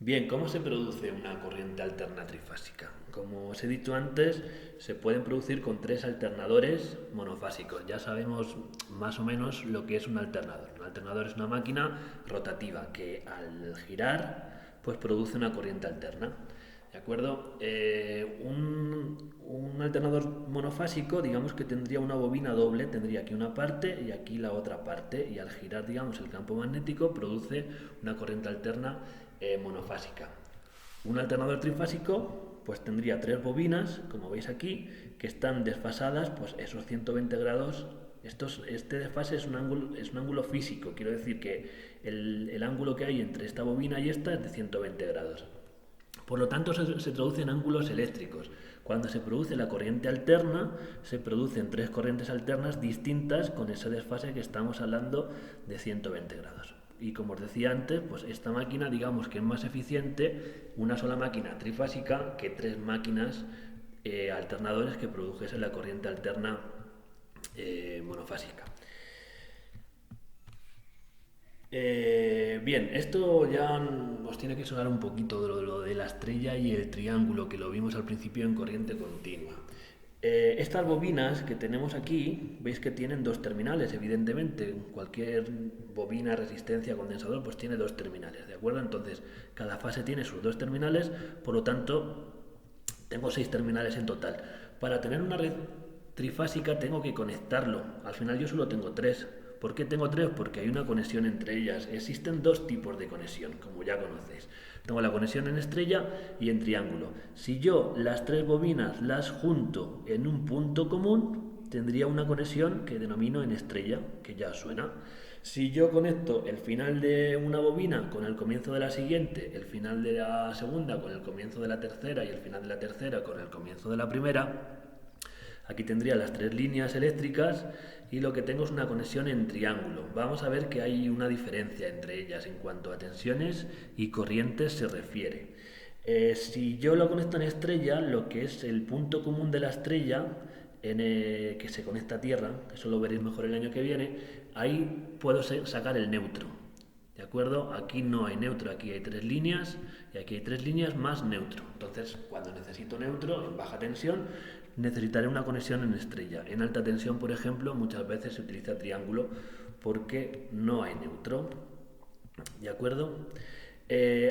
Bien, ¿cómo se produce una corriente alterna trifásica? Como os he dicho antes, se pueden producir con tres alternadores monofásicos. Ya sabemos más o menos lo que es un alternador. Un alternador es una máquina rotativa que al girar pues produce una corriente alterna. ¿De acuerdo? Un alternador monofásico, digamos que tendría una bobina doble, tendría aquí una parte y aquí la otra parte, y al girar, digamos, el campo magnético produce una corriente alterna monofásica. Un alternador trifásico pues tendría tres bobinas, como veis aquí, que están desfasadas pues esos 120 grados. Este desfase es un ángulo físico, quiero decir que el ángulo que hay entre esta bobina y esta es de 120 grados. Por lo tanto, se traducen ángulos eléctricos. Cuando se produce la corriente alterna, se producen tres corrientes alternas distintas con ese desfase que estamos hablando de 120 grados. Y como os decía antes, pues esta máquina digamos que es más eficiente una sola máquina trifásica que tres máquinas alternadores que produjesen la corriente alterna monofásica. Bien, esto ya os tiene que sonar un poquito de lo de la estrella y el triángulo que lo vimos al principio en corriente continua. Estas bobinas que tenemos aquí, veis que tienen dos terminales, evidentemente. Cualquier bobina, resistencia, condensador, pues tiene dos terminales, ¿de acuerdo? Entonces, cada fase tiene sus dos terminales, por lo tanto, tengo seis terminales en total. Para tener una red trifásica tengo que conectarlo. Al final yo solo tengo tres. ¿Por qué tengo tres? Porque hay una conexión entre ellas. Existen dos tipos de conexión, como ya conocéis. Tengo la conexión en estrella y en triángulo. Si yo las tres bobinas las junto en un punto común, tendría una conexión que denomino en estrella, que ya suena. Si yo conecto el final de una bobina con el comienzo de la siguiente, el final de la segunda con el comienzo de la tercera y el final de la tercera con el comienzo de la primera, aquí tendría las tres líneas eléctricas y lo que tengo es una conexión en triángulo. Vamos a ver que hay una diferencia entre ellas en cuanto a tensiones y corrientes se refiere. Si yo lo conecto en estrella, lo que es el punto común de la estrella, que se conecta a Tierra, que eso lo veréis mejor el año que viene, ahí puedo sacar el neutro. ¿De acuerdo? Aquí no hay neutro, aquí hay tres líneas y aquí hay tres líneas más neutro. Entonces, cuando necesito neutro en baja tensión, necesitaré una conexión en estrella. En alta tensión, por ejemplo, muchas veces se utiliza triángulo porque no hay neutro. ¿De acuerdo?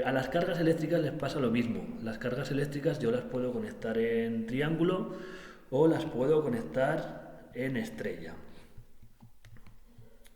A las cargas eléctricas les pasa lo mismo. Las cargas eléctricas yo las puedo conectar en triángulo o las puedo conectar en estrella.